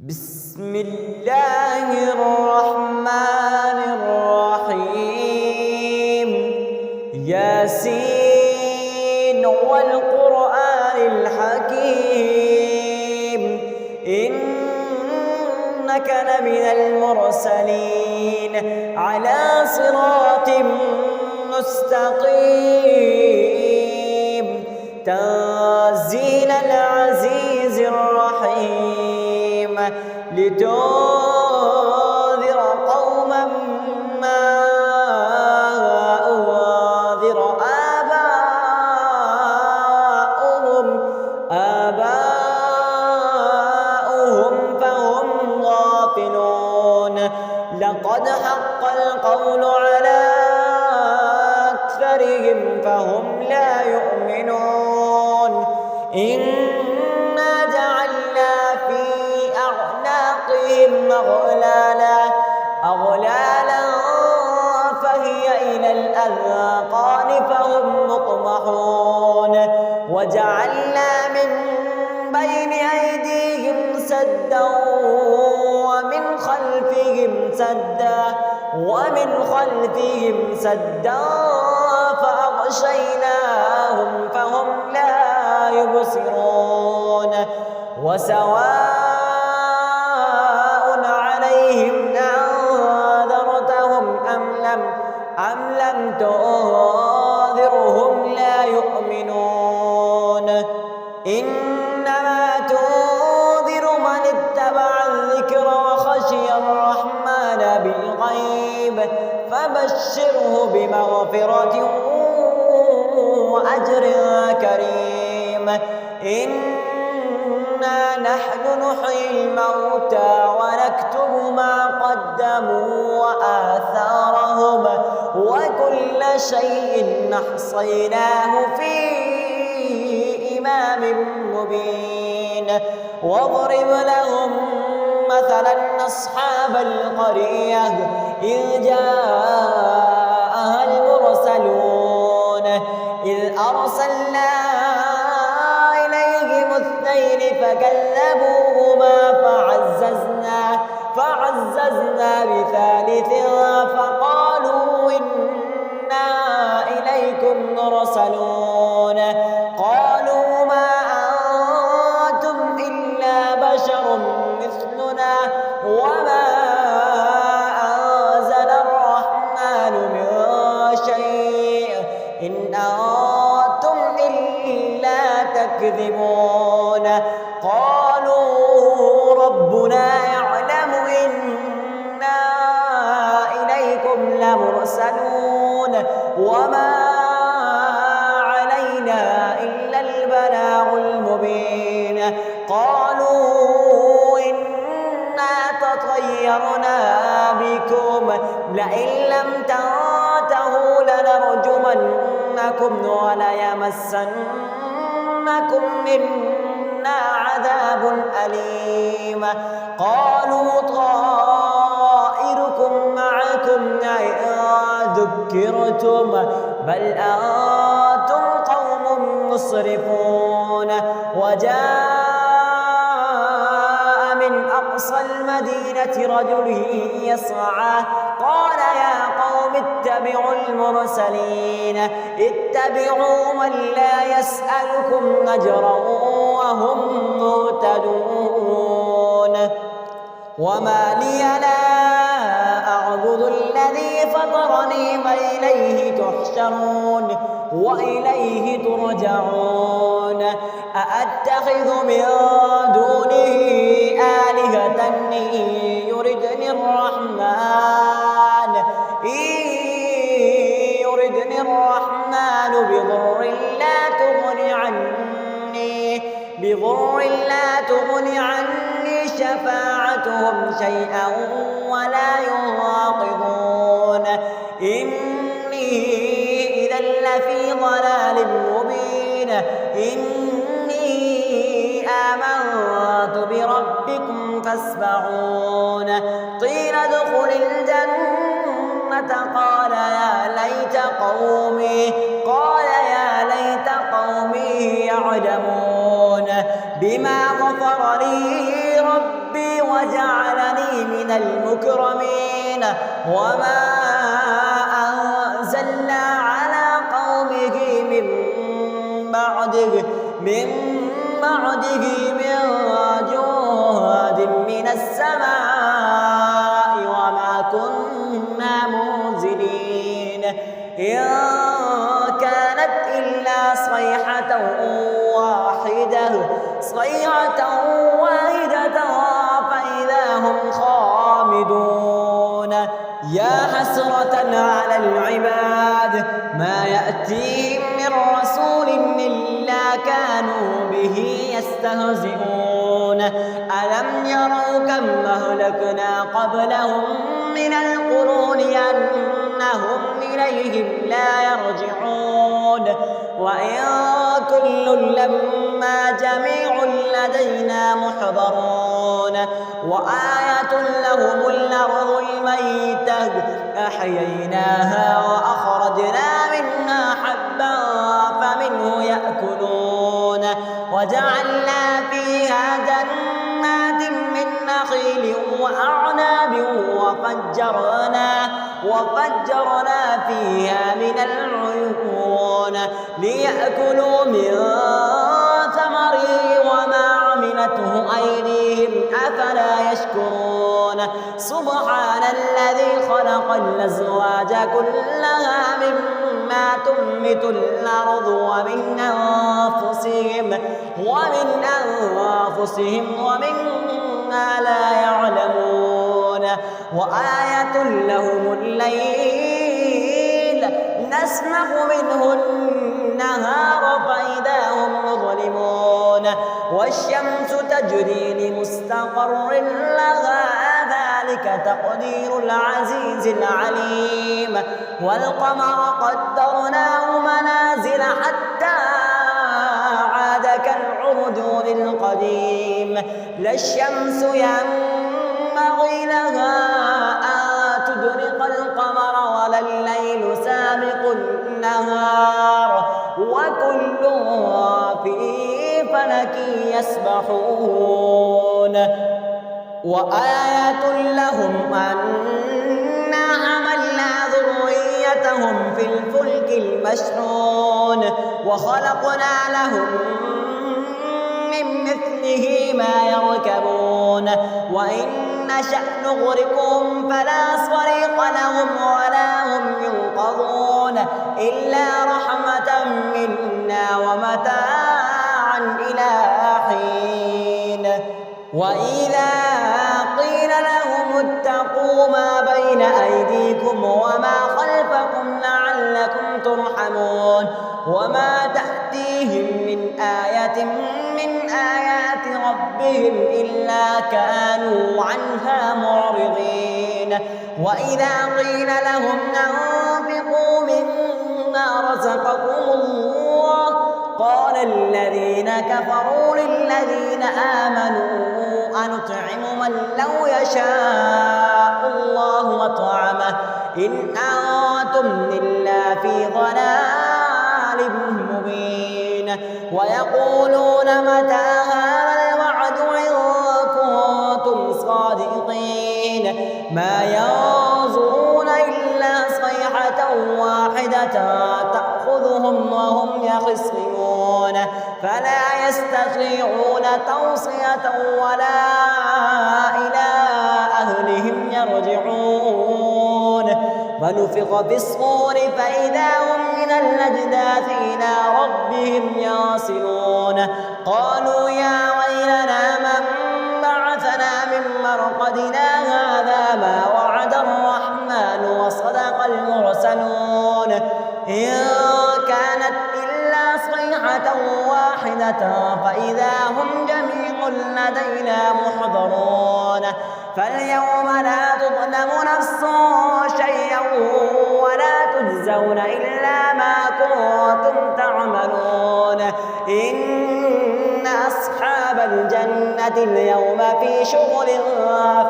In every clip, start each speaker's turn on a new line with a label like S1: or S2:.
S1: بسم الله الرحمن الرحيم. ياسين والقرآن الحكيم إنك لمن المرسلين على صراط مستقيم تنزيل العزيز الرحيم لتنذر قوما ما أنذر آباؤهم فهم غافلون. لقد حق القول على أكثرهم فهم لا يؤمنون. إنا جعلنا في أعناقهم أغلالا فهي إلى الأذقان فهم مقمحون. وجعلنا من بين أيديهم سدا ومن خلفهم سدا فأغشيناهم فهم لا يبصرون. وسواء عليهم أنذرتهم أم لم تنذرهم لا يؤمنون. إنما تنذر من اتبع الذكر وخشي الرحمن بالغيب فبشره بمغفرة وأجر كريم. إنا نحن نحيي الموتى ونكتب ما قدموا وآثارهم وكل شيء أحصيناه في إمام مبين. واضرب لهم مثلا أصحاب القرية إذ جاءها المرسلون إذ أرسلنا إليهم اثنين فكذبوهما فعززنا بثالث فقالوا إنا إليكم مرسلون. قالوا ما أنتم إلا بشر مثلنا وما أنزل الرحمن من شيء إن أنتم إلا تكذبون. قالوا ربنا يعلم إنا إليكم لمرسلون وما علينا إلا البلاغ المبين. قالوا إنا تطيرنا بكم لئن لم تنتهوا لنرجمنكم وليمسنكم منا عذاب أليم. قالوا طائركم معكم إن ذكرتم بل أنتم قوم مسرفون. وجاء من أقصى المدينة رجل يسعى قال يا قوم اتبعوا المرسلين اتبعوا من لا يسألكم أجرا وهم مهتدون. وما لي لا أعبد الذي فطرني وإليه تحشرون وإليه ترجعون. أأتخذ من دونه آلهة إن يردني الرحمن بضر لا تغن عني شفاعتهم شيئا ولا ينقذون. إني إذا لفي ضلال مبين. إني آمنت بربكم فاسمعون. قيل ادخل الجنة قال يا ليت قومي يعلمون بما غفر لي ربي وجعلني من المكرمين وما أنزلنا على قومه من بعده من جود من السماء وما كنا منزلين إن كانت إلا صيحة واحدة فإذا هم خامدون يا حسرة على العباد ما يأتيهم من رسول إلا كانوا به يستهزئون ألم يروا كم أهلكنا قبلهم من القرون أنهم إليهم لا يرجعون وإن كل لما جميع لدينا محضرون وآية لهم الأرض الميتة أحييناها وأخرجنا منها حبا فمنه يأكلون وجعلنا فيها جنات من نخيل وأعناب وفجرنا فيها من العيون ليأكلوا من ثمره وما عملته أيديهم أفلا يشكرون سبحان الذي خلق الأزواج كلها مما تنبت الأرض ومن أنفسهم ومما لا يعلمون وآية لهم الليل نسلخ منه النهار فإذا هم مظلمون والشمس تجري لمستقر لها ذلك تقدير العزيز العليم والقمر قدرناه منازل حتى عاد كالعرجون القديم لا الشمس ينبغي لها أن تدرك القمر ولا الليل سابق النهار وكل في فلك يسبحون وآية لهم أنا حملنا ذريتهم في الفلك المشحون وخلقنا لهم من مثله ما يركبون وإن نشأ نغرقهم فلا صريخ لهم ولا هم ينقذون إلا رحمة منا ومتاعا إلى حين وإذا قيل لهم اتقوا ما بين أيديكم وما خلفكم لعلكم ترحمون وما تأتيهم من آية من آيات ربهم إلا كانوا عنها معرضين وإذا قيل لهم أنفقوا مما رزقكم الله قال الذين كفروا للذين آمنوا أنطعم من لو يشاء الله وطعمه إن أنتم إلا في ضلال مبين ويقولون متى هذا الوعد إن كنتم صادقين ما ينظرون إلا صيحة واحدة تأخذهم وهم يخصمون فلا يستطيعون توصية ولا إلى أهلهم يرجعون ونفخ في الصور فإذا هم من الأجداث إلى ربهم يصلون قالوا يا ويلنا من بعثنا من مرقدنا هذا ما وعد الرحمن وصدق المرسلون إن كانت إلا صيحة واحدة فإذا هم جميع لدينا محضرون فاليوم لا تظلم نفس شيئا ولا تجزون إلا ما كنتم تعملون إن أصحاب الجنة اليوم في شغل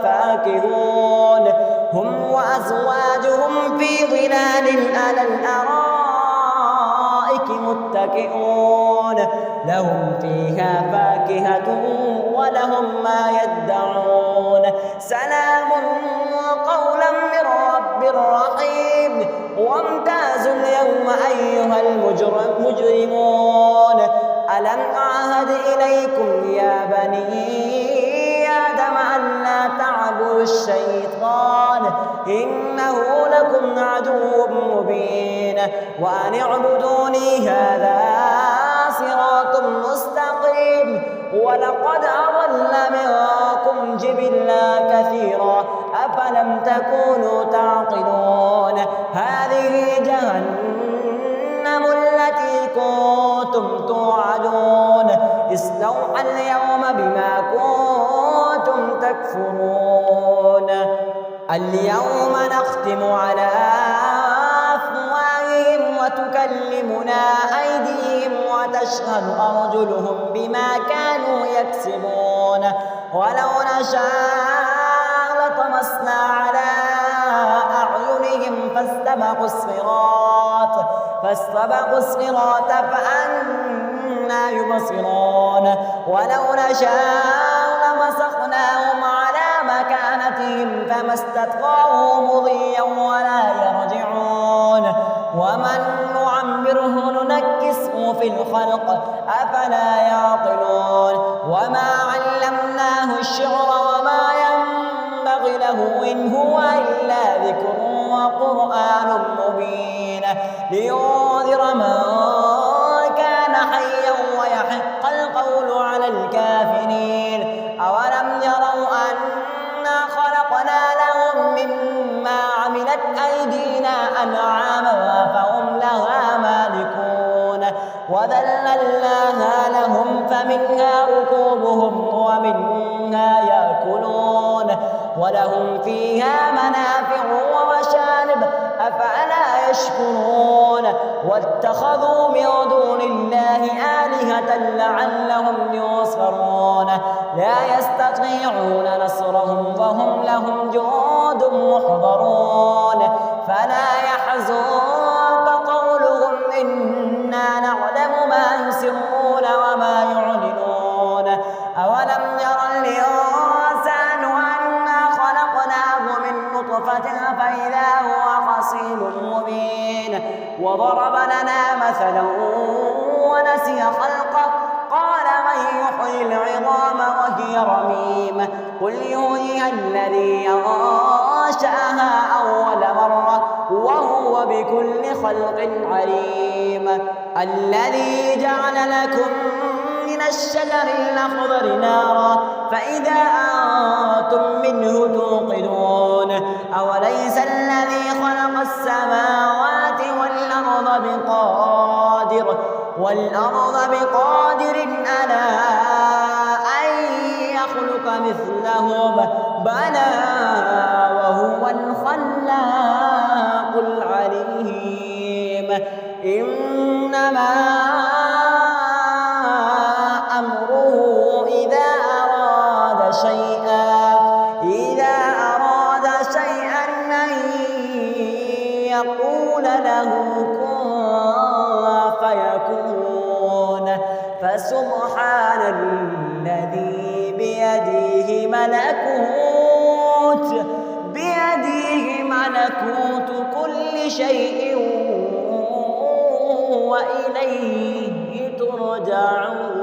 S1: فاكهون هم وأزواجهم في ظلال على الأرائك متكئون لهم فيها فاكهة ولهم ما يدعون سلام قولا من رب رحيم وامتازوا اليوم أيها المجرمون ألم أعهد إليكم يا بني آدم أن لا تعبدوا الشيطان إنه لكم عدو مبين وأن اعبدوني هذا صراط مستقيم ولقد أضل منكم جبلا كثيرا أفلم تكونوا تعقلون هذه جهنم التي كنتم توعدون اصلوها اليوم بما كنتم تكفرون اليوم نختم على أفواههم وتكلمنا أيديهم وتشهد أرجلهم بما كانوا يكسبون ولو نشاء لطمسنا على أعينهم فاستبقوا الصراط فأنى يبصرون ولو نشاء لمسخناهم على مكانتهم فما استطاعوا مضيا ولا يرجعون ومن نعمره ننكسه في الخلق أفلا يعقلون وما علمناه الشعر وما ينبغي له إن هو إلا ذكر وقرآن مبين لينذر من كان حيا ويحق القول على الكافرين أولم يروا أنا خلقنا لهم مما عملت أيدينا أنعاما فهم لها مالكون وذللناها لهم فمنها ركوبهم ومنها يأكلون ولهم فيها منافع ومشارب أفلا يشكرون واتخذوا من دون الله آلهة لعلهم ينصرون لا يستطيعون نصرهم وهم لهم جند محضرون فلا يحزنك قولهم إنا نعلم ما يسرون وما يعلنون أولم ير الإنسان أنا خلقناه من نطفة فإذا هو خصيم مبين وضرب لنا مثلا ونسي خلقه قال من يحيي العظام وهي رميم قل يحييها الذي أنشأها أول مرة وهو بكل خلق عليم الذي جعل لكم من الشجر الأخضر نارا فإذا أنتم منه توقدون أوليس الذي خلق السماوات والأرض بقادر على أن يخلق مثلهم بلى وهو الخلاق العليم إنما أمره إذا أراد شيئا أن يقول له كن فيكون فسبحان الذي بيده ملكوت كل شيء وإليه ترجعون.